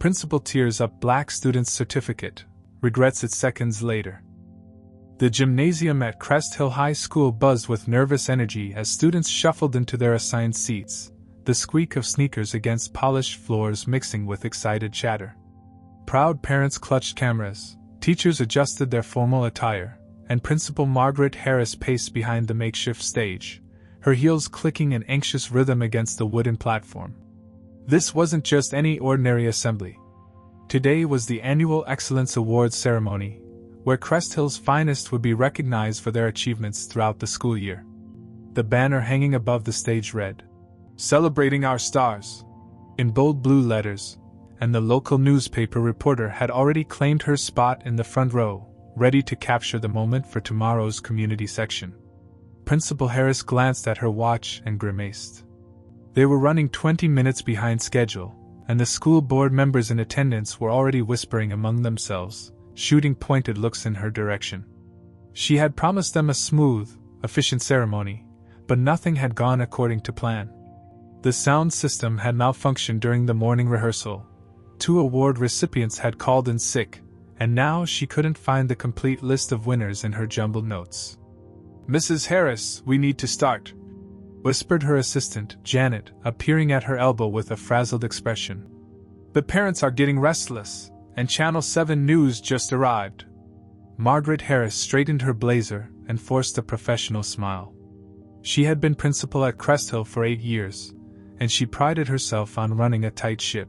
principal tears up black student's certificate, regrets it seconds later. The gymnasium at Crest Hill High School buzzed with nervous energy as students shuffled into their assigned seats, the squeak of sneakers against polished floors mixing with excited chatter. Proud parents clutched cameras, teachers adjusted their formal attire, and Principal Margaret Harris paced behind the makeshift stage, her heels clicking in anxious rhythm against the wooden platform. This wasn't just any ordinary assembly. Today was the annual Excellence Awards ceremony, where Crest Hill's finest would be recognized for their achievements throughout the school year. The banner hanging above the stage read, "Celebrating our stars," in bold blue letters, and the local newspaper reporter had already claimed her spot in the front row, ready to capture the moment for tomorrow's community section. Principal Harris glanced at her watch and grimaced. They were running 20 minutes behind schedule, and the school board members in attendance were already whispering among themselves, shooting pointed looks in her direction. She had promised them a smooth, efficient ceremony, but nothing had gone according to plan. The sound system had malfunctioned during the morning rehearsal. 2 award recipients had called in sick, and now she couldn't find the complete list of winners in her jumbled notes. "Mrs. Harris, we need to start," whispered her assistant, Janet, appearing at her elbow with a frazzled expression. "The parents are getting restless, and Channel 7 News just arrived." Margaret Harris straightened her blazer and forced a professional smile. She had been principal at Crest Hill for 8 years, and she prided herself on running a tight ship.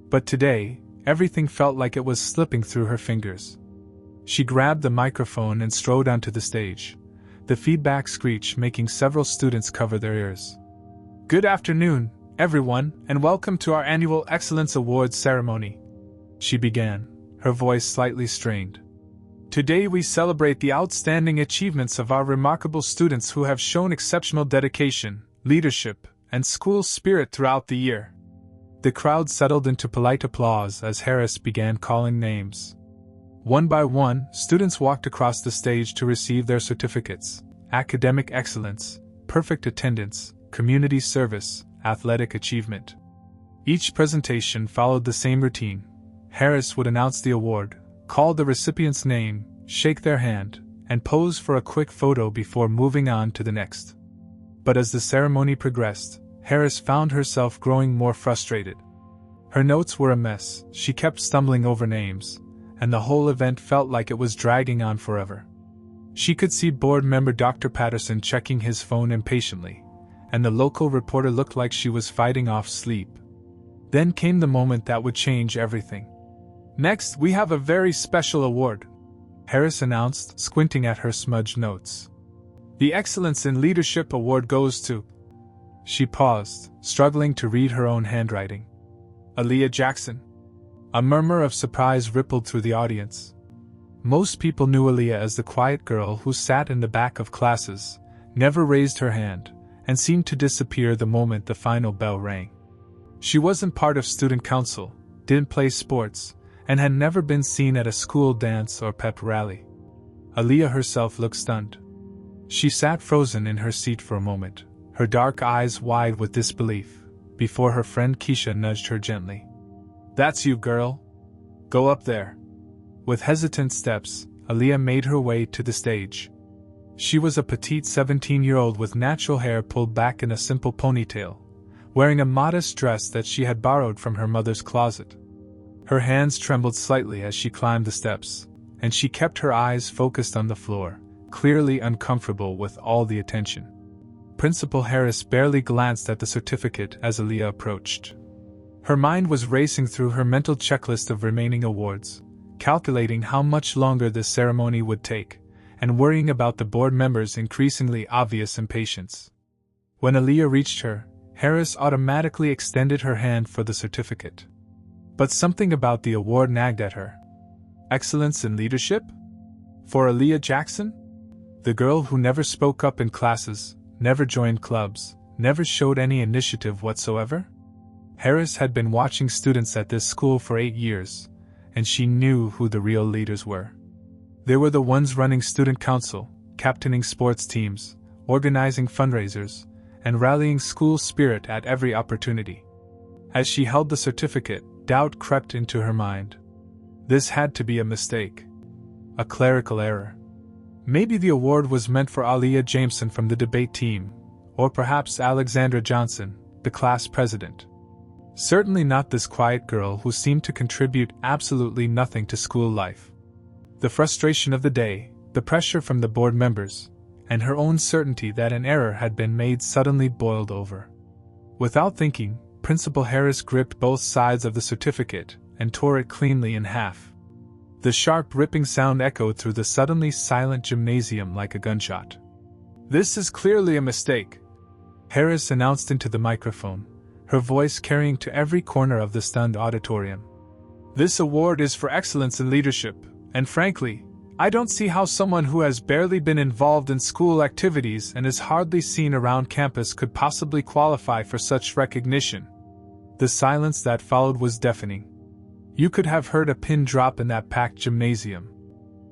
But today, everything felt like it was slipping through her fingers. She grabbed the microphone and strode onto the stage, the feedback screech making several students cover their ears. "Good afternoon, everyone, and welcome to our annual Excellence Awards ceremony," she began, her voice slightly strained. "Today we celebrate the outstanding achievements of our remarkable students who have shown exceptional dedication, leadership, and school spirit throughout the year." The crowd settled into polite applause as Harris began calling names. One by one, students walked across the stage to receive their certificates: academic excellence, perfect attendance, community service, athletic achievement. Each presentation followed the same routine. Harris would announce the award, call the recipient's name, shake their hand, and pose for a quick photo before moving on to the next. But as the ceremony progressed, Harris found herself growing more frustrated. Her notes were a mess, she kept stumbling over names, and the whole event felt like it was dragging on forever. She could see board member Dr. Patterson checking his phone impatiently, and the local reporter looked like she was fighting off sleep. Then came the moment that would change everything. "Next, we have a very special award," Harris announced, squinting at her smudged notes. "The Excellence in Leadership Award goes to..." She paused, struggling to read her own handwriting. "Aaliyah Jackson." A murmur of surprise rippled through the audience. Most people knew Aaliyah as the quiet girl who sat in the back of classes, never raised her hand, and seemed to disappear the moment the final bell rang. She wasn't part of student council, didn't play sports, and had never been seen at a school dance or pep rally. Aaliyah herself looked stunned. She sat frozen in her seat for a moment, her dark eyes wide with disbelief, before her friend Keisha nudged her gently. "That's you, girl. Go up there." With hesitant steps, Aaliyah made her way to the stage. She was a petite 17-year-old with natural hair pulled back in a simple ponytail, wearing a modest dress that she had borrowed from her mother's closet. Her hands trembled slightly as she climbed the steps, and she kept her eyes focused on the floor, clearly uncomfortable with all the attention. Principal Harris barely glanced at the certificate as Aaliyah approached. Her mind was racing through her mental checklist of remaining awards, calculating how much longer this ceremony would take, and worrying about the board members' increasingly obvious impatience. When Aaliyah reached her, Harris automatically extended her hand for the certificate. But something about the award nagged at her. Excellence in leadership? For Aaliyah Jackson? The girl who never spoke up in classes, never joined clubs, never showed any initiative whatsoever? Harris had been watching students at this school for 8 years, and she knew who the real leaders were. They were the ones running student council, captaining sports teams, organizing fundraisers, and rallying school spirit at every opportunity. As she held the certificate, doubt crept into her mind. This had to be a mistake. A clerical error. Maybe the award was meant for Aaliyah Jameson from the debate team, or perhaps Alexandra Johnson, the class president. Certainly not this quiet girl who seemed to contribute absolutely nothing to school life. The frustration of the day, the pressure from the board members, and her own certainty that an error had been made suddenly boiled over. Without thinking, Principal Harris gripped both sides of the certificate and tore it cleanly in half. The sharp ripping sound echoed through the suddenly silent gymnasium like a gunshot. "This is clearly a mistake," Harris announced into the microphone, her voice carrying to every corner of the stunned auditorium. "This award is for excellence in leadership, and frankly, I don't see how someone who has barely been involved in school activities and is hardly seen around campus could possibly qualify for such recognition." The silence that followed was deafening. You could have heard a pin drop in that packed gymnasium.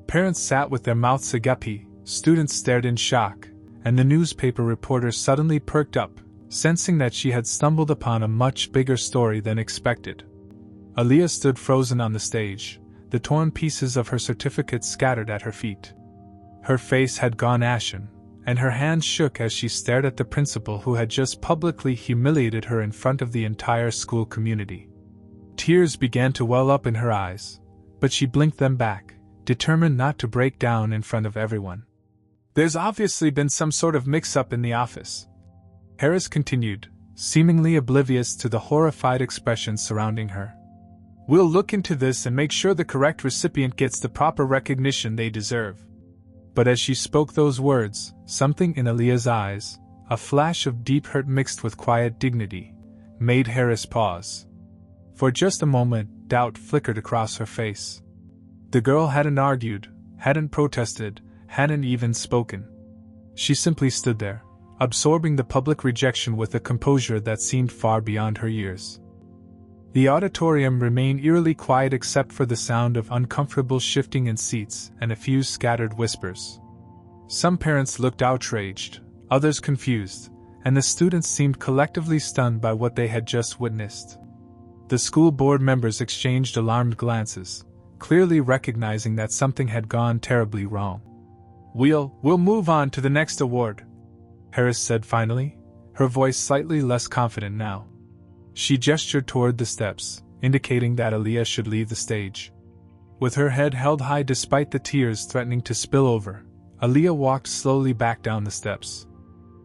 Parents sat with their mouths agape, students stared in shock, and the newspaper reporter suddenly perked up, sensing that she had stumbled upon a much bigger story than expected. Aaliyah stood frozen on the stage, the torn pieces of her certificate scattered at her feet. Her face had gone ashen, and her hands shook as she stared at the principal who had just publicly humiliated her in front of the entire school community. Tears began to well up in her eyes, but she blinked them back, determined not to break down in front of everyone. "There's obviously been some sort of mix-up in the office," Harris continued, seemingly oblivious to the horrified expressions surrounding her. "We'll look into this and make sure the correct recipient gets the proper recognition they deserve." But as she spoke those words, something in Aaliyah's eyes, a flash of deep hurt mixed with quiet dignity, made Harris pause. For just a moment, doubt flickered across her face. The girl hadn't argued, hadn't protested, hadn't even spoken. She simply stood there, absorbing the public rejection with a composure that seemed far beyond her years. The auditorium remained eerily quiet except for the sound of uncomfortable shifting in seats and a few scattered whispers. Some parents looked outraged, others confused, and the students seemed collectively stunned by what they had just witnessed. The school board members exchanged alarmed glances, clearly recognizing that something had gone terribly wrong. We'll move on to the next award," Harris said finally, her voice slightly less confident now. She gestured toward the steps, indicating that Aaliyah should leave the stage. With her head held high despite the tears threatening to spill over, Aaliyah walked slowly back down the steps.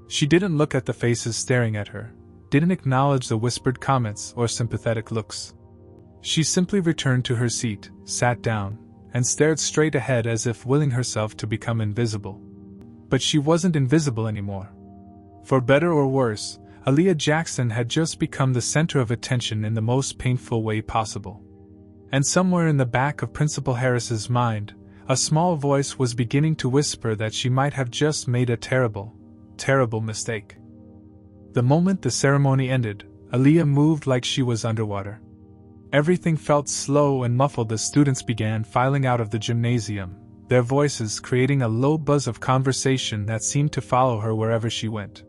She didn't look at the faces staring at her, didn't acknowledge the whispered comments or sympathetic looks. She simply returned to her seat, sat down, and stared straight ahead as if willing herself to become invisible. But she wasn't invisible anymore. For better or worse, Aaliyah Jackson had just become the center of attention in the most painful way possible. And somewhere in the back of Principal Harris's mind, a small voice was beginning to whisper that she might have just made a terrible, terrible mistake. The moment the ceremony ended, Aaliyah moved like she was underwater. Everything felt slow and muffled as students began filing out of the gymnasium, their voices creating a low buzz of conversation that seemed to follow her wherever she went.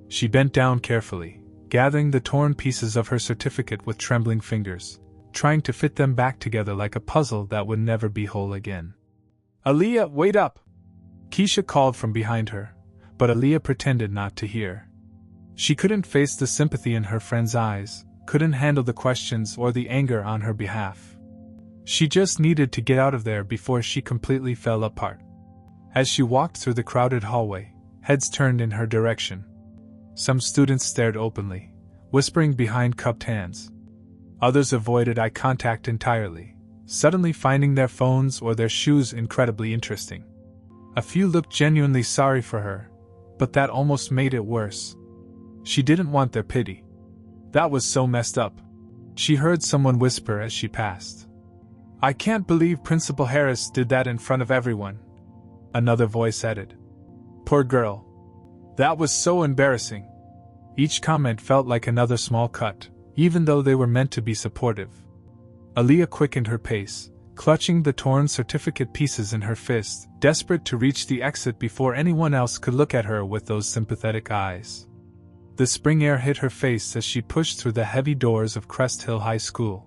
She bent down carefully, gathering the torn pieces of her certificate with trembling fingers, trying to fit them back together like a puzzle that would never be whole again. "Aaliyah, wait up!" Keisha called from behind her, but Aaliyah pretended not to hear. She couldn't face the sympathy in her friend's eyes, couldn't handle the questions or the anger on her behalf. She just needed to get out of there before she completely fell apart. As she walked through the crowded hallway, heads turned in her direction. Some students stared openly, whispering behind cupped hands. Others avoided eye contact entirely, suddenly finding their phones or their shoes incredibly interesting. A few looked genuinely sorry for her, but that almost made it worse. She didn't want their pity. That was so messed up. She heard someone whisper as she passed. "I can't believe Principal Harris did that in front of everyone," another voice added. "Poor girl. That was so embarrassing." Each comment felt like another small cut, even though they were meant to be supportive. Aaliyah quickened her pace, clutching the torn certificate pieces in her fist, desperate to reach the exit before anyone else could look at her with those sympathetic eyes. The spring air hit her face as she pushed through the heavy doors of Crest Hill High School.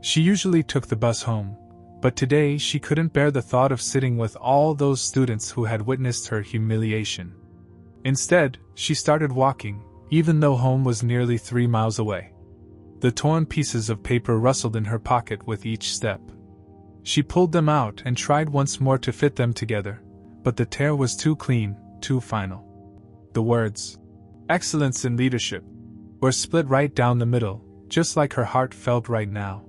She usually took the bus home, but today she couldn't bear the thought of sitting with all those students who had witnessed her humiliation. Instead, she started walking, even though home was nearly 3 miles away. The torn pieces of paper rustled in her pocket with each step. She pulled them out and tried once more to fit them together, but the tear was too clean, too final. The words, "Excellence in Leadership," were split right down the middle, just like her heart felt right now.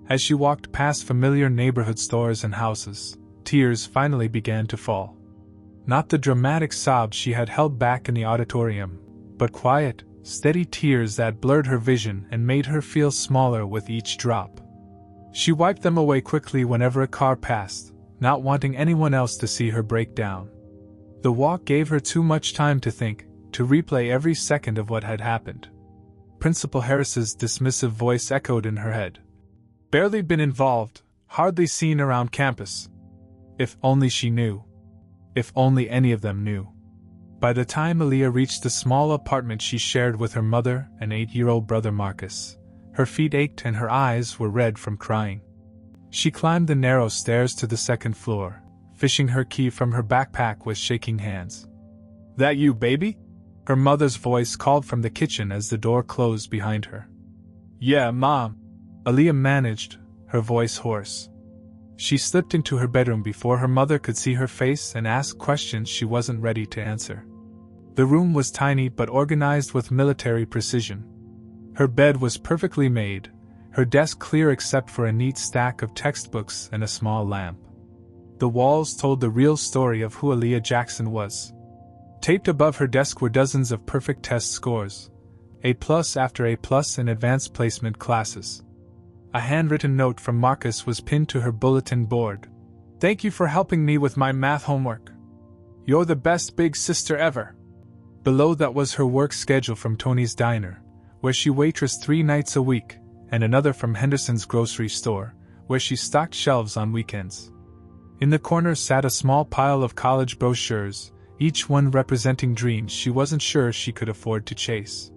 As she walked past familiar neighborhood stores and houses, tears finally began to fall. Not the dramatic sobs she had held back in the auditorium, but quiet, steady tears that blurred her vision and made her feel smaller with each drop. She wiped them away quickly whenever a car passed, not wanting anyone else to see her break down. The walk gave her too much time to think, to replay every second of what had happened. Principal Harris's dismissive voice echoed in her head. Barely been involved, hardly seen around campus. If only she knew. If only any of them knew. By the time Aaliyah reached the small apartment she shared with her mother and 8-year-old brother Marcus, her feet ached and her eyes were red from crying. She climbed the narrow stairs to the second floor, fishing her key from her backpack with shaking hands. "That you, baby?" Her mother's voice called from the kitchen as the door closed behind her. "Yeah, Mom," Aaliyah managed, her voice hoarse. She slipped into her bedroom before her mother could see her face and ask questions she wasn't ready to answer. The room was tiny but organized with military precision. Her bed was perfectly made, her desk clear except for a neat stack of textbooks and a small lamp. The walls told the real story of who Aaliyah Jackson was. Taped above her desk were dozens of perfect test scores, A+ after A+ in advanced placement classes. A handwritten note from Marcus was pinned to her bulletin board. "Thank you for helping me with my math homework. You're the best big sister ever." Below that was her work schedule from Tony's Diner, where she waitressed 3 nights a week, and another from Henderson's grocery store, where she stocked shelves on weekends. In the corner sat a small pile of college brochures, each one representing dreams she wasn't sure she could afford to chase.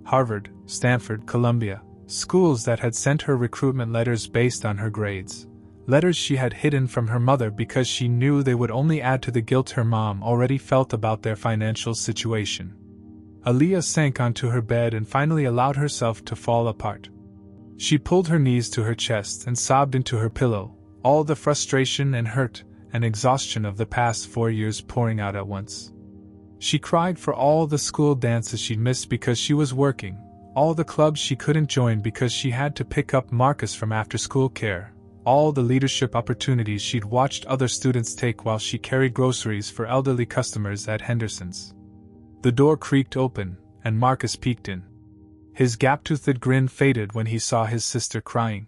Harvard, Stanford, Columbia. Schools that had sent her recruitment letters based on her grades. Letters she had hidden from her mother because she knew they would only add to the guilt her mom already felt about their financial situation. Aaliyah sank onto her bed and finally allowed herself to fall apart. She pulled her knees to her chest and sobbed into her pillow, all the frustration and hurt and exhaustion of the past 4 years pouring out at once. She cried for all the school dances she'd missed because she was working, all the clubs she couldn't join because she had to pick up Marcus from after-school care, all the leadership opportunities she'd watched other students take while she carried groceries for elderly customers at Henderson's. The door creaked open, and Marcus peeked in. His gap-toothed grin faded when he saw his sister crying.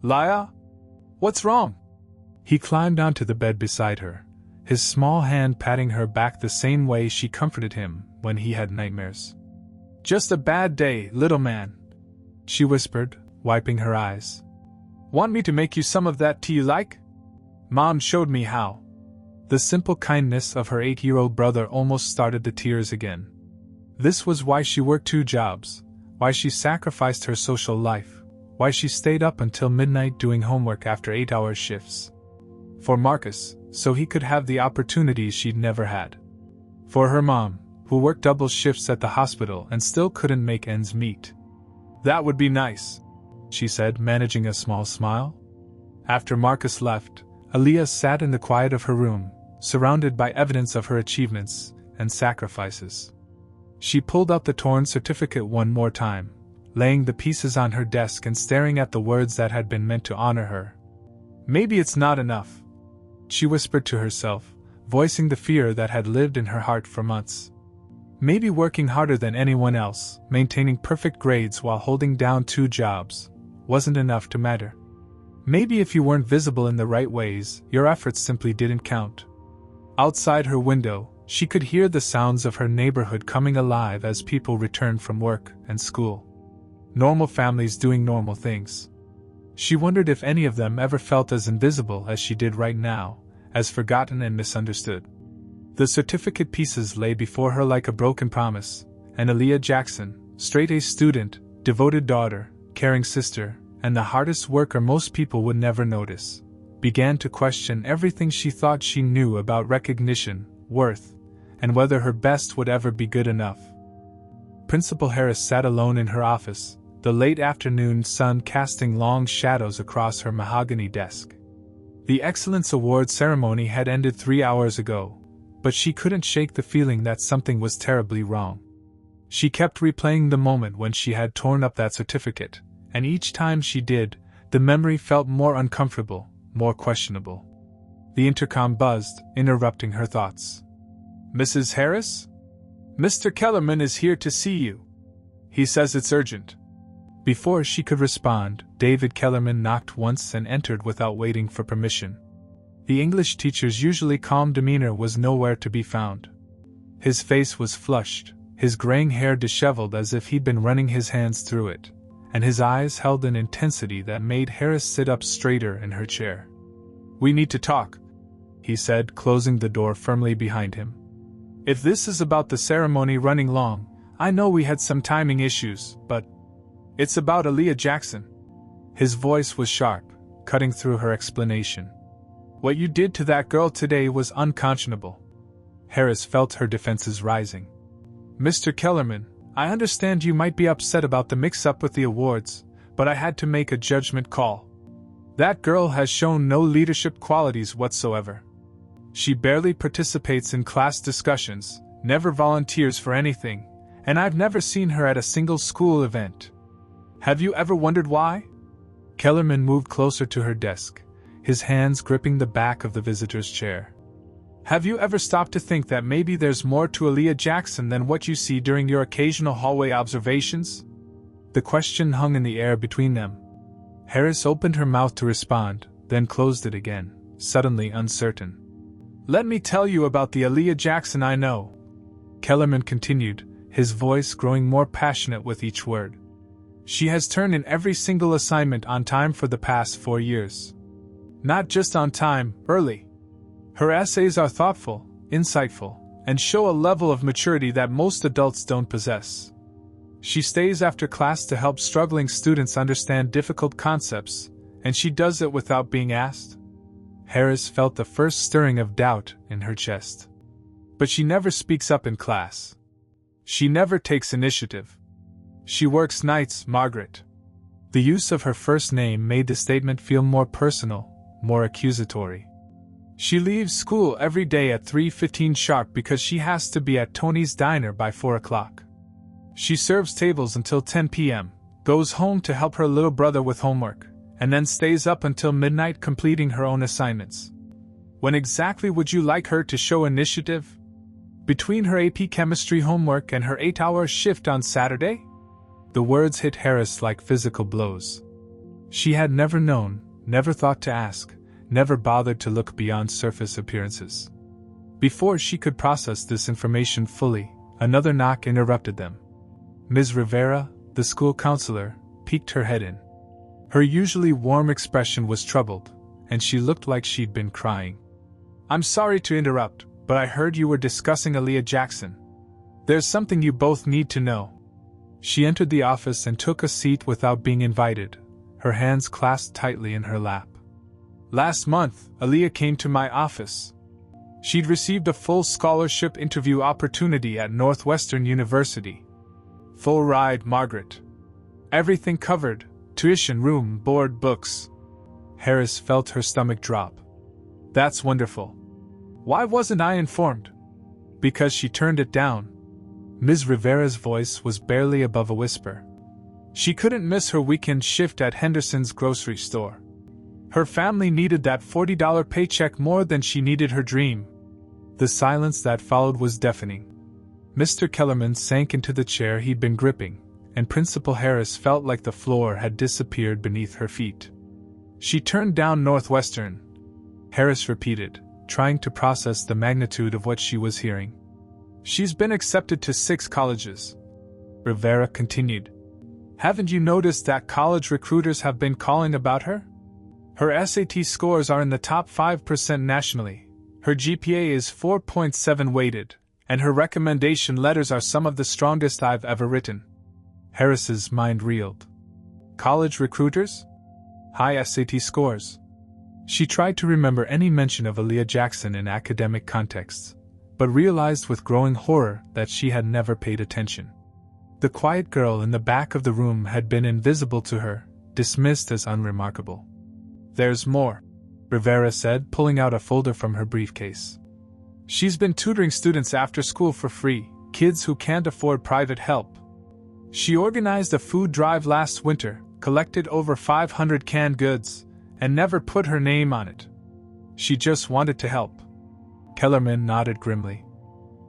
"Laya? What's wrong?" He climbed onto the bed beside her, his small hand patting her back the same way she comforted him when he had nightmares. "Just a bad day, little man," she whispered, wiping her eyes. "Want me to make you some of that tea you like? Mom showed me how." The simple kindness of her 8-year-old brother almost started the tears again. This was why she worked 2 jobs, why she sacrificed her social life, why she stayed up until midnight doing homework after 8-hour shifts. For Marcus, so he could have the opportunities she'd never had. For her mom, who worked double shifts at the hospital and still couldn't make ends meet. "That would be nice," she said, managing a small smile. After Marcus left, Aaliyah sat in the quiet of her room, surrounded by evidence of her achievements and sacrifices. She pulled out the torn certificate one more time, laying the pieces on her desk and staring at the words that had been meant to honor her. "Maybe it's not enough," she whispered to herself, voicing the fear that had lived in her heart for months. Maybe working harder than anyone else, maintaining perfect grades while holding down 2 jobs, wasn't enough to matter. Maybe if you weren't visible in the right ways, your efforts simply didn't count. Outside her window, she could hear the sounds of her neighborhood coming alive as people returned from work and school. Normal families doing normal things. She wondered if any of them ever felt as invisible as she did right now, as forgotten and misunderstood. The certificate pieces lay before her like a broken promise, and Aaliyah Jackson, straight-A student, devoted daughter, caring sister, and the hardest worker most people would never notice, began to question everything she thought she knew about recognition, worth, and whether her best would ever be good enough. Principal Harris sat alone in her office, the late afternoon sun casting long shadows across her mahogany desk. The Excellence Award ceremony had ended 3 hours ago, but she couldn't shake the feeling that something was terribly wrong. She kept replaying the moment when she had torn up that certificate, and each time she did, the memory felt more uncomfortable, more questionable. The intercom buzzed, interrupting her thoughts. "Mrs. Harris? Mr. Kellerman is here to see you. He says it's urgent." Before she could respond, David Kellerman knocked once and entered without waiting for permission. The English teacher's usually calm demeanor was nowhere to be found. His face was flushed, his graying hair disheveled as if he'd been running his hands through it, and his eyes held an intensity that made Harris sit up straighter in her chair. "We need to talk," he said, closing the door firmly behind him. "If this is about the ceremony running long, I know we had some timing issues, but it's about Aaliyah Jackson." His voice was sharp, cutting through her explanation. "What you did to that girl today was unconscionable." Harris felt her defenses rising. "Mr. Kellerman, I understand you might be upset about the mix-up with the awards, but I had to make a judgment call. That girl has shown no leadership qualities whatsoever. She barely participates in class discussions, never volunteers for anything, and I've never seen her at a single school event. Have you ever wondered why?" Kellerman moved closer to her desk, his hands gripping the back of the visitor's chair. "Have you ever stopped to think that maybe there's more to Aaliyah Jackson than what you see during your occasional hallway observations?" The question hung in the air between them. Harris opened her mouth to respond, then closed it again, suddenly uncertain. "Let me tell you about the Aaliyah Jackson I know," Kellerman continued, his voice growing more passionate with each word. "She has turned in every single assignment on time for the past 4 years. Not just on time, early. Her essays are thoughtful, insightful, and show a level of maturity that most adults don't possess. She stays after class to help struggling students understand difficult concepts, and she does it without being asked." Harris felt the first stirring of doubt in her chest. "But she never speaks up in class. She never takes initiative. She works nights, Margaret." The use of her first name made the statement feel more personal, more accusatory. "She leaves school every day at 3:15 sharp because she has to be at Tony's diner by 4 o'clock. She serves tables until 10 p.m., goes home to help her little brother with homework, and then stays up until midnight completing her own assignments. When exactly would you like her to show initiative? Between her AP chemistry homework and her 8-hour shift on Saturday?" The words hit Harris like physical blows. She had never known, never thought to ask, never bothered to look beyond surface appearances. Before she could process this information fully, another knock interrupted them. Ms. Rivera, the school counselor, peeked her head in. Her usually warm expression was troubled, and she looked like she'd been crying. "I'm sorry to interrupt, but I heard you were discussing Aaliyah Jackson. There's something you both need to know." She entered the office and took a seat without being invited, her hands clasped tightly in her lap. "Last month, Aaliyah came to my office. She'd received a full scholarship interview opportunity at Northwestern University. Full ride, Margaret. Everything covered, tuition, room, board, books." Harris felt her stomach drop. "That's wonderful. Why wasn't I informed?" "Because she turned it down." Ms. Rivera's voice was barely above a whisper. "She couldn't miss her weekend shift at Henderson's grocery store. Her family needed that $40 paycheck more than she needed her dream." The silence that followed was deafening. Mr. Kellerman sank into the chair he'd been gripping, and Principal Harris felt like the floor had disappeared beneath her feet. "She turned down Northwestern," Harris repeated, trying to process the magnitude of what she was hearing. "She's been accepted to 6 colleges," Rivera continued. "Haven't you noticed that college recruiters have been calling about her? Her SAT scores are in the top 5% nationally, her GPA is 4.7 weighted, and her recommendation letters are some of the strongest I've ever written." Harris's mind reeled. "College recruiters? High SAT scores. She tried to remember any mention of Aaliyah Jackson in academic contexts, but realized with growing horror that she had never paid attention. The quiet girl in the back of the room had been invisible to her, dismissed as unremarkable. "There's more," Rivera said, pulling out a folder from her briefcase. "She's been tutoring students after school for free, kids who can't afford private help. She organized a food drive last winter, collected over 500 canned goods, and never put her name on it. She just wanted to help." Kellerman nodded grimly.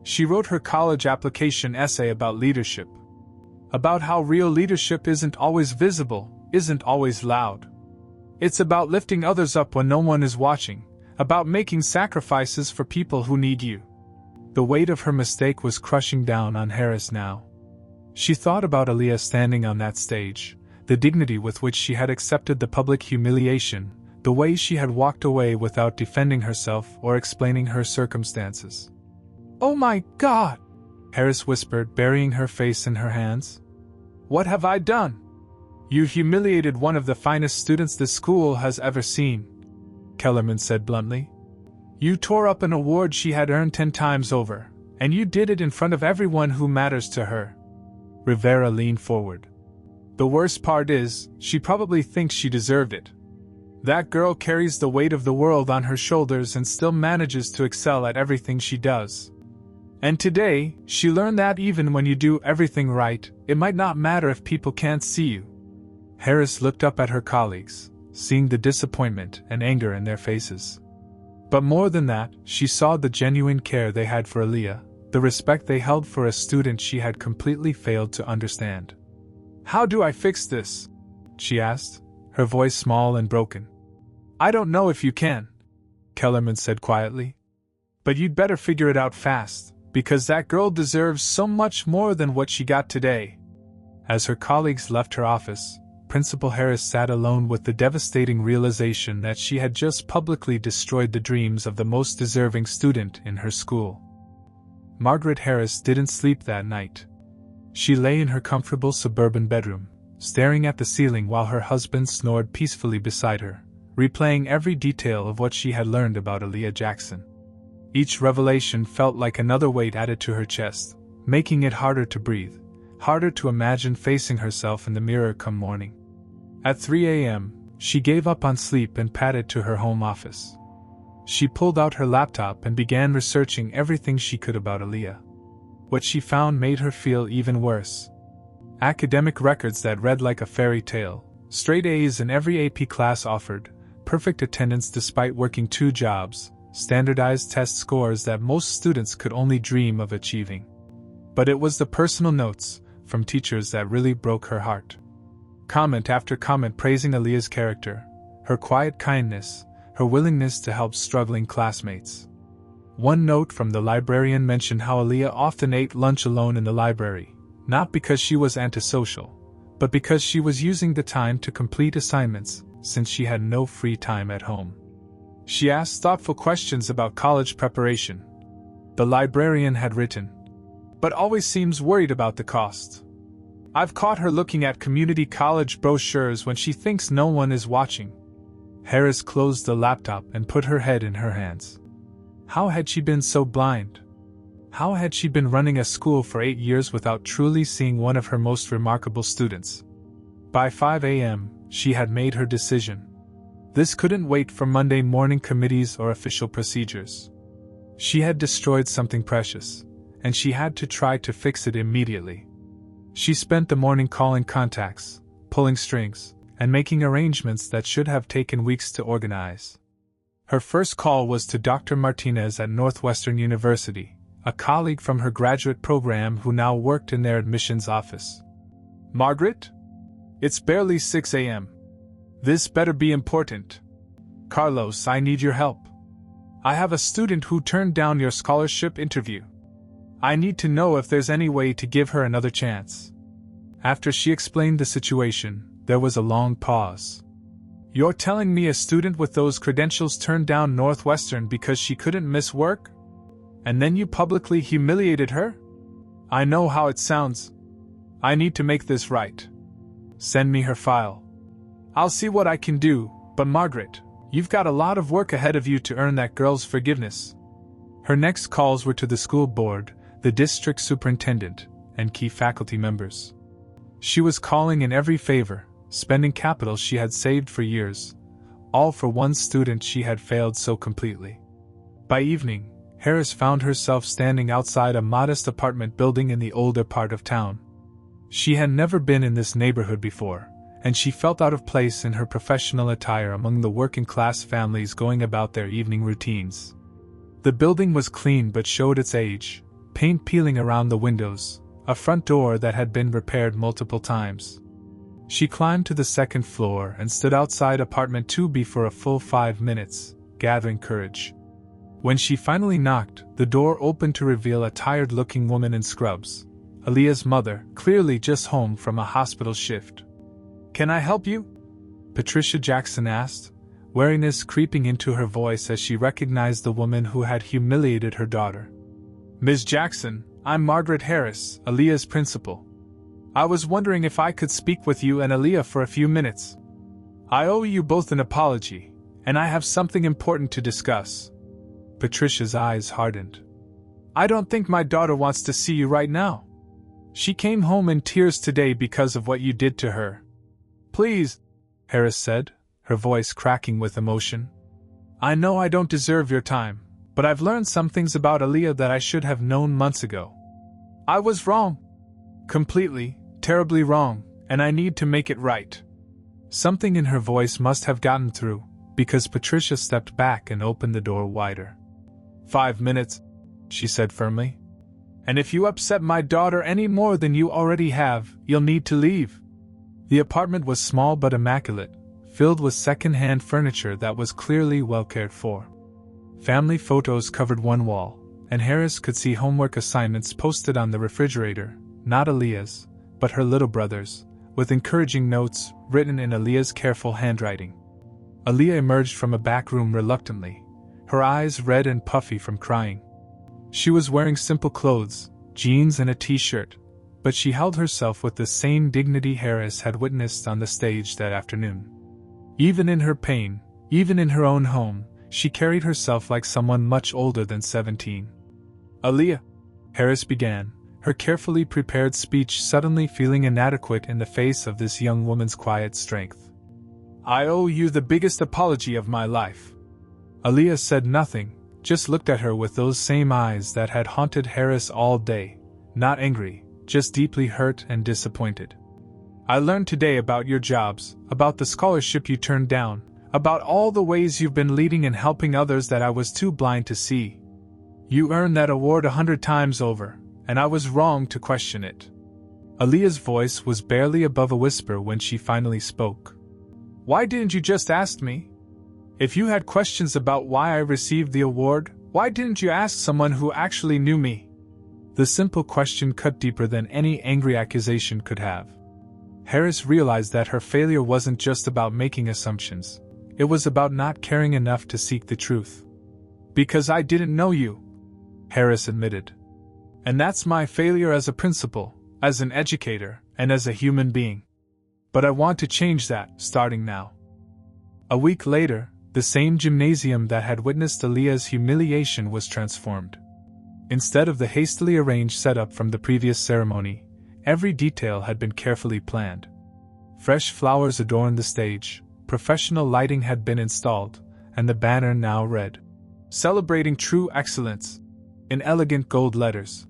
"She wrote her college application essay about leadership. About how real leadership isn't always visible, isn't always loud. It's about lifting others up when no one is watching, about making sacrifices for people who need you." The weight of her mistake was crushing down on Harris now. She thought about Aaliyah standing on that stage, the dignity with which she had accepted the public humiliation, the way she had walked away without defending herself or explaining her circumstances. "Oh my God!" Harris whispered, burying her face in her hands. "What have I done?" "You humiliated one of the finest students this school has ever seen," Kellerman said bluntly. "You tore up an award she had earned 10 times over, and you did it in front of everyone who matters to her." Rivera leaned forward. "The worst part is, she probably thinks she deserved it. That girl carries the weight of the world on her shoulders and still manages to excel at everything she does. And today, she learned that even when you do everything right, it might not matter if people can't see you." Harris looked up at her colleagues, seeing the disappointment and anger in their faces. But more than that, she saw the genuine care they had for Aaliyah, the respect they held for a student she had completely failed to understand. "How do I fix this?" she asked, her voice small and broken. "I don't know if you can," Kellerman said quietly. "But you'd better figure it out fast, because that girl deserves so much more than what she got today." As her colleagues left her office, Principal Harris sat alone with the devastating realization that she had just publicly destroyed the dreams of the most deserving student in her school. Margaret Harris didn't sleep that night. She lay in her comfortable suburban bedroom, staring at the ceiling while her husband snored peacefully beside her, replaying every detail of what she had learned about Aaliyah Jackson. Each revelation felt like another weight added to her chest, making it harder to breathe, harder to imagine facing herself in the mirror come morning. At 3 a.m., she gave up on sleep and padded to her home office. She pulled out her laptop and began researching everything she could about Aaliyah. What she found made her feel even worse. Academic records that read like a fairy tale, straight A's in every AP class offered, perfect attendance despite working 2 jobs, standardized test scores that most students could only dream of achieving. But it was the personal notes from teachers that really broke her heart. Comment after comment praising Aaliyah's character, her quiet kindness, her willingness to help struggling classmates. One note from the librarian mentioned how Aaliyah often ate lunch alone in the library, not because she was antisocial, but because she was using the time to complete assignments, since she had no free time at home. She asked thoughtful questions about college preparation. The librarian had written, "But always seems worried about the cost. I've caught her looking at community college brochures when she thinks no one is watching." Harris closed the laptop and put her head in her hands. How had she been so blind? How had she been running a school for 8 years without truly seeing one of her most remarkable students? By 5 a.m., she had made her decision. This couldn't wait for Monday morning committees or official procedures. She had destroyed something precious, and she had to try to fix it immediately. She spent the morning calling contacts, pulling strings, and making arrangements that should have taken weeks to organize. Her first call was to Dr. Martinez at Northwestern University, a colleague from her graduate program who now worked in their admissions office. "Margaret? It's barely 6 a.m. This better be important. Carlos, I need your help. I have a student who turned down your scholarship interview. I need to know if there's any way to give her another chance." After she explained the situation, there was a long pause. "You're telling me a student with those credentials turned down Northwestern because she couldn't miss work? And then you publicly humiliated her? I know how it sounds. I need to make this right. Send me her file. I'll see what I can do, but Margaret, you've got a lot of work ahead of you to earn that girl's forgiveness. Her next calls were to the school board, the district superintendent, and key faculty members. She was calling in every favor, spending capital she had saved for years, all for one student she had failed so completely. By evening, Harris found herself standing outside a modest apartment building in the older part of town. She had never been in this neighborhood before, and she felt out of place in her professional attire among the working-class families going about their evening routines. The building was clean but showed its age, paint peeling around the windows, a front door that had been repaired multiple times. She climbed to the second floor and stood outside apartment 2B for a full 5 minutes, gathering courage. When she finally knocked, the door opened to reveal a tired-looking woman in scrubs, Aaliyah's mother, clearly just home from a hospital shift. "Can I help you?" Patricia Jackson asked, wariness creeping into her voice as she recognized the woman who had humiliated her daughter. "Ms. Jackson, I'm Margaret Harris, Aaliyah's principal. I was wondering if I could speak with you and Aaliyah for a few minutes. I owe you both an apology, and I have something important to discuss." Patricia's eyes hardened. "I don't think my daughter wants to see you right now. She came home in tears today because of what you did to her." "Please," Harris said, her voice cracking with emotion. "I know I don't deserve your time, but I've learned some things about Aaliyah that I should have known months ago. I was wrong. Completely, terribly wrong, and I need to make it right." Something in her voice must have gotten through, because Patricia stepped back and opened the door wider. "5 minutes," she said firmly. "And if you upset my daughter any more than you already have, you'll need to leave." The apartment was small but immaculate, filled with second-hand furniture that was clearly well cared for. Family photos covered one wall, and Harris could see homework assignments posted on the refrigerator, not Aaliyah's, but her little brother's, with encouraging notes written in Aaliyah's careful handwriting. Aaliyah emerged from a back room reluctantly, her eyes red and puffy from crying. She was wearing simple clothes, jeans and a t-shirt, but she held herself with the same dignity Harris had witnessed on the stage that afternoon. Even in her pain, even in her own home, she carried herself like someone much older than 17. "Aaliyah," Harris began, her carefully prepared speech suddenly feeling inadequate in the face of this young woman's quiet strength. "I owe you the biggest apology of my life." Aaliyah said nothing, just looked at her with those same eyes that had haunted Harris all day, not angry, just deeply hurt and disappointed. "I learned today about your jobs, about the scholarship you turned down, about all the ways you've been leading and helping others that I was too blind to see. You earned that award 100 times over, and I was wrong to question it." Aaliyah's voice was barely above a whisper when she finally spoke. "Why didn't you just ask me? If you had questions about why I received the award, why didn't you ask someone who actually knew me?" The simple question cut deeper than any angry accusation could have. Harris realized that her failure wasn't just about making assumptions, it was about not caring enough to seek the truth. "Because I didn't know you," Harris admitted. "And that's my failure as a principal, as an educator, and as a human being. But I want to change that, starting now." A week later, the same gymnasium that had witnessed Aaliyah's humiliation was transformed. Instead of the hastily arranged setup from the previous ceremony, every detail had been carefully planned. Fresh flowers adorned the stage, professional lighting had been installed, and the banner now read, "Celebrating True Excellence," in elegant gold letters.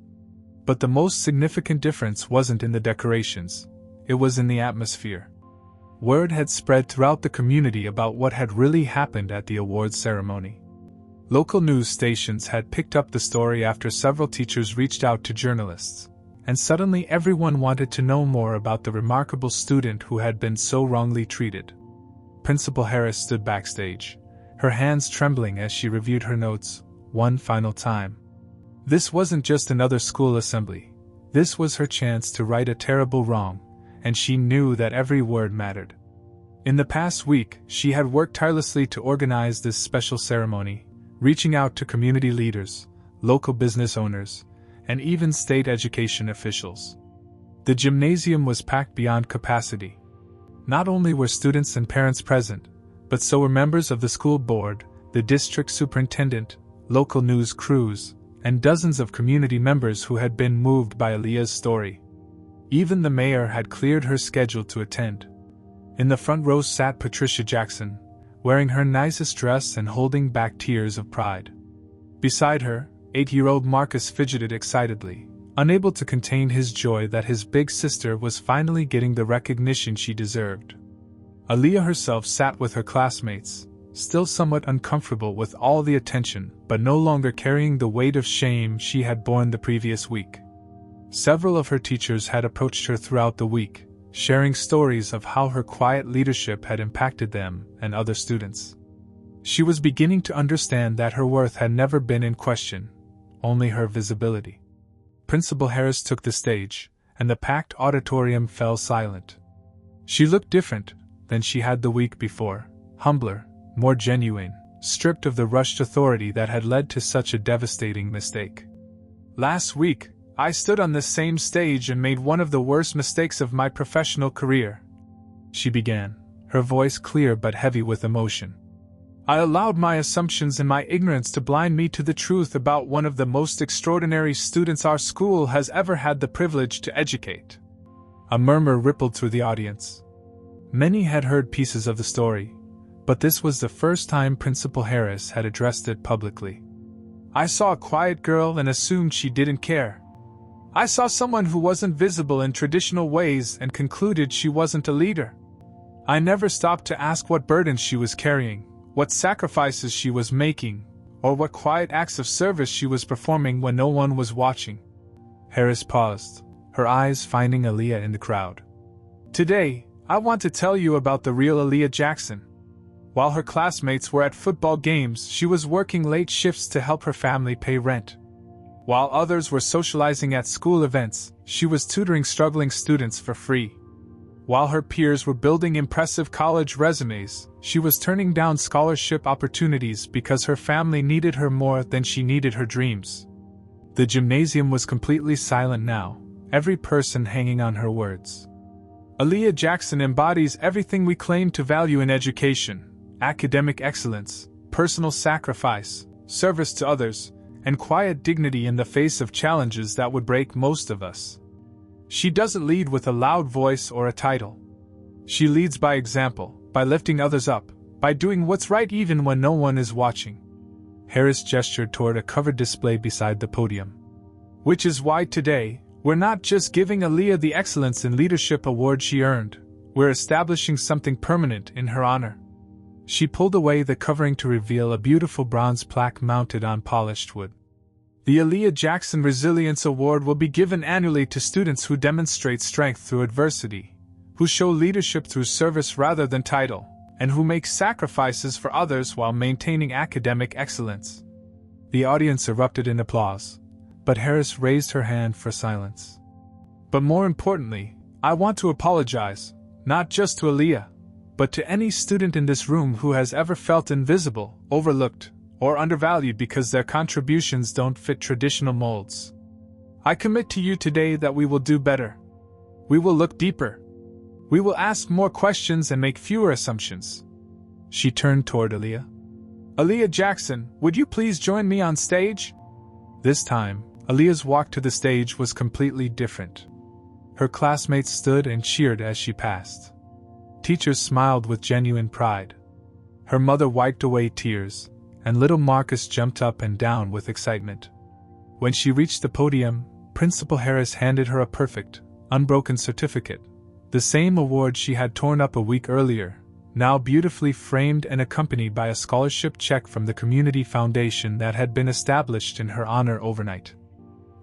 But the most significant difference wasn't in the decorations, it was in the atmosphere. Word had spread throughout the community about what had really happened at the awards ceremony. Local news stations had picked up the story after several teachers reached out to journalists, and suddenly everyone wanted to know more about the remarkable student who had been so wrongly treated. Principal Harris stood backstage, her hands trembling as she reviewed her notes, one final time. This wasn't just another school assembly, this was her chance to right a terrible wrong, and she knew that every word mattered. In the past week, she had worked tirelessly to organize this special ceremony, reaching out to community leaders, local business owners, and even state education officials. The gymnasium was packed beyond capacity. Not only were students and parents present, but so were members of the school board, the district superintendent, local news crews, and dozens of community members who had been moved by Aaliyah's story. Even the mayor had cleared her schedule to attend. In the front row sat Patricia Jackson, wearing her nicest dress and holding back tears of pride. Beside her, 8-year-old Marcus fidgeted excitedly, unable to contain his joy that his big sister was finally getting the recognition she deserved. Aaliyah herself sat with her classmates, still somewhat uncomfortable with all the attention, but no longer carrying the weight of shame she had borne the previous week. Several of her teachers had approached her throughout the week, sharing stories of how her quiet leadership had impacted them and other students. She was beginning to understand that her worth had never been in question, only her visibility. Principal Harris took the stage, and the packed auditorium fell silent. She looked different than she had the week before, humbler, more genuine, stripped of the rushed authority that had led to such a devastating mistake. "Last week, I stood on this same stage and made one of the worst mistakes of my professional career," she began, her voice clear but heavy with emotion. "I allowed my assumptions and my ignorance to blind me to the truth about one of the most extraordinary students our school has ever had the privilege to educate." A murmur rippled through the audience. Many had heard pieces of the story, but this was the first time Principal Harris had addressed it publicly. "I saw a quiet girl and assumed she didn't care. I saw someone who wasn't visible in traditional ways and concluded she wasn't a leader. I never stopped to ask what burdens she was carrying, what sacrifices she was making, or what quiet acts of service she was performing when no one was watching." Harris paused, her eyes finding Aaliyah in the crowd. "Today, I want to tell you about the real Aaliyah Jackson. While her classmates were at football games, she was working late shifts to help her family pay rent. While others were socializing at school events, she was tutoring struggling students for free. While her peers were building impressive college resumes, she was turning down scholarship opportunities because her family needed her more than she needed her dreams." The gymnasium was completely silent now, every person hanging on her words. "Aaliyah Jackson embodies everything we claim to value in education: academic excellence, personal sacrifice, service to others, and quiet dignity in the face of challenges that would break most of us. She doesn't lead with a loud voice or a title. She leads by example, by lifting others up, by doing what's right even when no one is watching." Harris gestured toward a covered display beside the podium. "Which is why today, we're not just giving Aaliyah the Excellence in Leadership award she earned, we're establishing something permanent in her honor." She pulled away the covering to reveal a beautiful bronze plaque mounted on polished wood. "The Aaliyah Jackson Resilience Award will be given annually to students who demonstrate strength through adversity, who show leadership through service rather than title, and who make sacrifices for others while maintaining academic excellence." The audience erupted in applause, but Harris raised her hand for silence. "But more importantly, I want to apologize, not just to Aaliyah, but to any student in this room who has ever felt invisible, overlooked, or undervalued because their contributions don't fit traditional molds. I commit to you today that we will do better. We will look deeper. We will ask more questions and make fewer assumptions." She turned toward Aaliyah. "Aaliyah Jackson, would you please join me on stage?" This time, Aaliyah's walk to the stage was completely different. Her classmates stood and cheered as she passed. Teachers smiled with genuine pride. Her mother wiped away tears, and little Marcus jumped up and down with excitement. When she reached the podium, Principal Harris handed her a perfect, unbroken certificate, the same award she had torn up a week earlier, now beautifully framed and accompanied by a scholarship check from the community foundation that had been established in her honor overnight.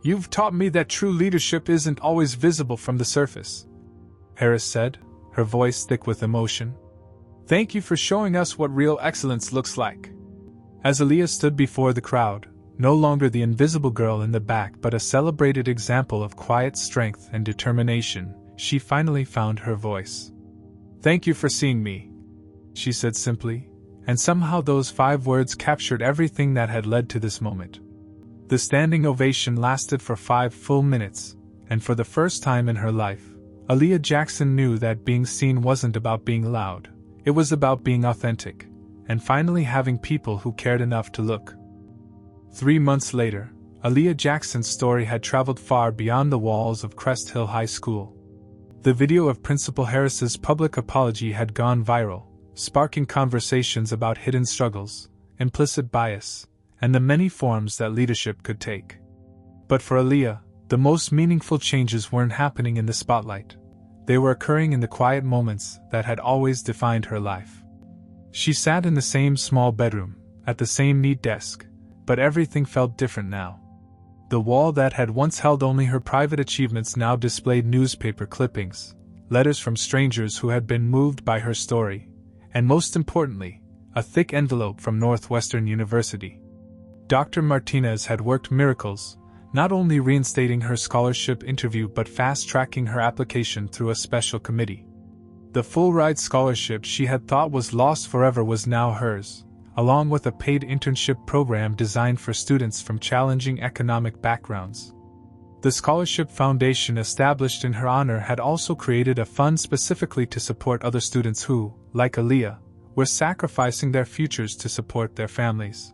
"You've taught me that true leadership isn't always visible from the surface," Harris said, her voice thick with emotion. "Thank you for showing us what real excellence looks like." As Aaliyah stood before the crowd, no longer the invisible girl in the back but a celebrated example of quiet strength and determination, she finally found her voice. "Thank you for seeing me," she said simply, and somehow those 5 words captured everything that had led to this moment. The standing ovation lasted for 5 full minutes, and for the first time in her life, Aaliyah Jackson knew that being seen wasn't about being loud, it was about being authentic, and finally having people who cared enough to look. 3 months later, Aaliyah Jackson's story had traveled far beyond the walls of Crest Hill High School. The video of Principal Harris's public apology had gone viral, sparking conversations about hidden struggles, implicit bias, and the many forms that leadership could take. But for Aaliyah, the most meaningful changes weren't happening in the spotlight. They were occurring in the quiet moments that had always defined her life. She sat in the same small bedroom, at the same neat desk, but everything felt different now. The wall that had once held only her private achievements now displayed newspaper clippings, letters from strangers who had been moved by her story, and most importantly, a thick envelope from Northwestern University. Dr. Martinez had worked miracles, not only reinstating her scholarship interview but fast-tracking her application through a special committee. The full-ride scholarship she had thought was lost forever was now hers, along with a paid internship program designed for students from challenging economic backgrounds. The Scholarship Foundation established in her honor had also created a fund specifically to support other students who, like Aaliyah, were sacrificing their futures to support their families.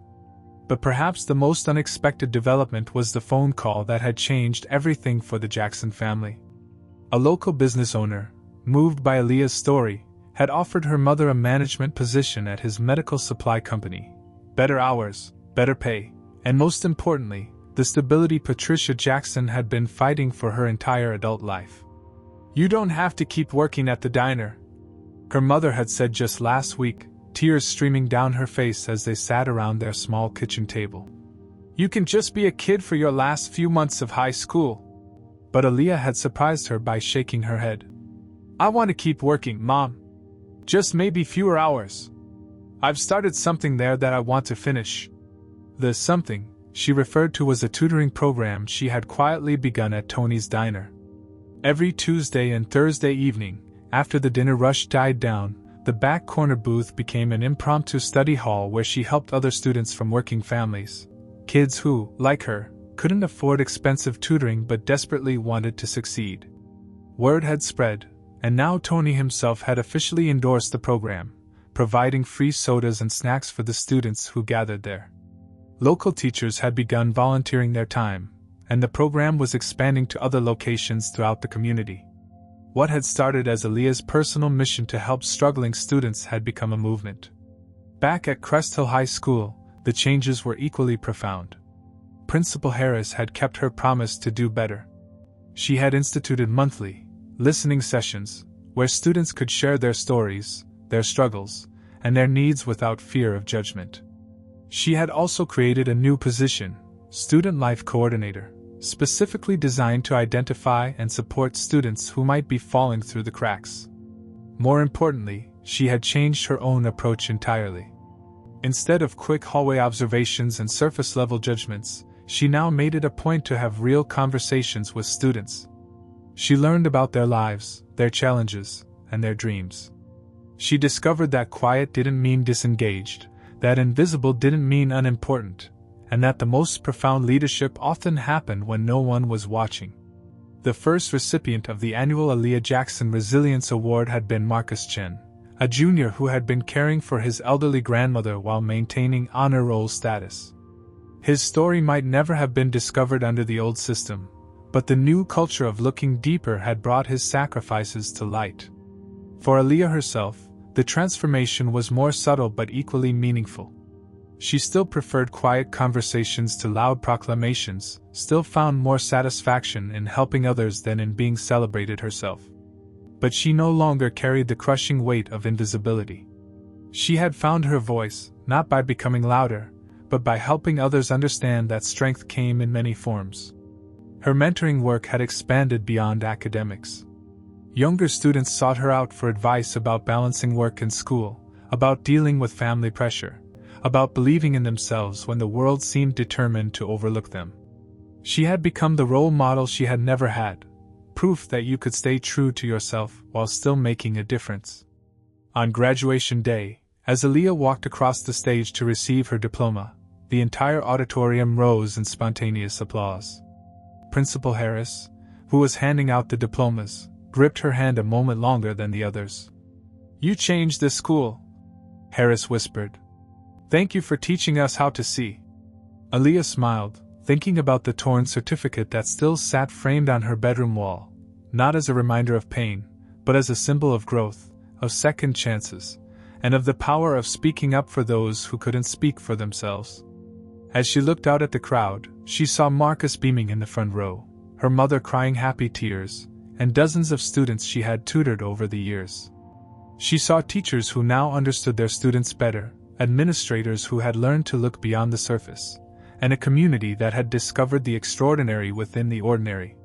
But perhaps the most unexpected development was the phone call that had changed everything for the Jackson family. A local business owner, moved by Aaliyah's story, had offered her mother a management position at his medical supply company. Better hours, better pay, and most importantly, the stability Patricia Jackson had been fighting for her entire adult life. "You don't have to keep working at the diner," her mother had said just last week, tears streaming down her face as they sat around their small kitchen table. "You can just be a kid for your last few months of high school." But Aaliyah had surprised her by shaking her head. "I want to keep working, Mom. Just maybe fewer hours. I've started something there that I want to finish." The something she referred to was a tutoring program she had quietly begun at Tony's Diner. Every Tuesday and Thursday evening, after the dinner rush died down, the back corner booth became an impromptu study hall where she helped other students from working families, kids who, like her, couldn't afford expensive tutoring but desperately wanted to succeed. Word had spread, and now Tony himself had officially endorsed the program, providing free sodas and snacks for the students who gathered there. Local teachers had begun volunteering their time, and the program was expanding to other locations throughout the community. What had started as Aaliyah's personal mission to help struggling students had become a movement. Back at Crest Hill High School, the changes were equally profound. Principal Harris had kept her promise to do better. She had instituted monthly, listening sessions, where students could share their stories, their struggles, and their needs without fear of judgment. She had also created a new position, Student Life Coordinator, specifically designed to identify and support students who might be falling through the cracks. More importantly, she had changed her own approach entirely. Instead of quick hallway observations and surface-level judgments, she now made it a point to have real conversations with students. She learned about their lives, their challenges, and their dreams. She discovered that quiet didn't mean disengaged, that invisible didn't mean unimportant, and that the most profound leadership often happened when no one was watching. The first recipient of the annual Aaliyah Jackson Resilience Award had been Marcus Chen, a junior who had been caring for his elderly grandmother while maintaining honor roll status. His story might never have been discovered under the old system, but the new culture of looking deeper had brought his sacrifices to light. For Aaliyah herself, the transformation was more subtle but equally meaningful. She still preferred quiet conversations to loud proclamations, still found more satisfaction in helping others than in being celebrated herself. But she no longer carried the crushing weight of invisibility. She had found her voice, not by becoming louder, but by helping others understand that strength came in many forms. Her mentoring work had expanded beyond academics. Younger students sought her out for advice about balancing work and school, about dealing with family pressure, about believing in themselves when the world seemed determined to overlook them. She had become the role model she had never had, proof that you could stay true to yourself while still making a difference. On graduation day, as Aaliyah walked across the stage to receive her diploma, the entire auditorium rose in spontaneous applause. Principal Harris, who was handing out the diplomas, gripped her hand a moment longer than the others. "You changed this school," Harris whispered. "Thank you for teaching us how to see." Aaliyah smiled, thinking about the torn certificate that still sat framed on her bedroom wall, not as a reminder of pain, but as a symbol of growth, of second chances, and of the power of speaking up for those who couldn't speak for themselves. As she looked out at the crowd, she saw Marcus beaming in the front row, her mother crying happy tears, and dozens of students she had tutored over the years. She saw teachers who now understood their students better, administrators who had learned to look beyond the surface, and a community that had discovered the extraordinary within the ordinary.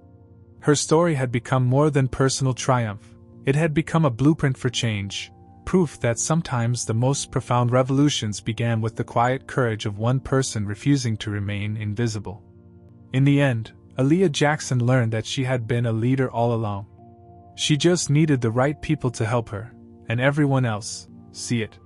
Her story had become more than personal triumph, it had become a blueprint for change, proof that sometimes the most profound revolutions began with the quiet courage of one person refusing to remain invisible. In the end, Aaliyah Jackson learned that she had been a leader all along. She just needed the right people to help her, and everyone else, see it.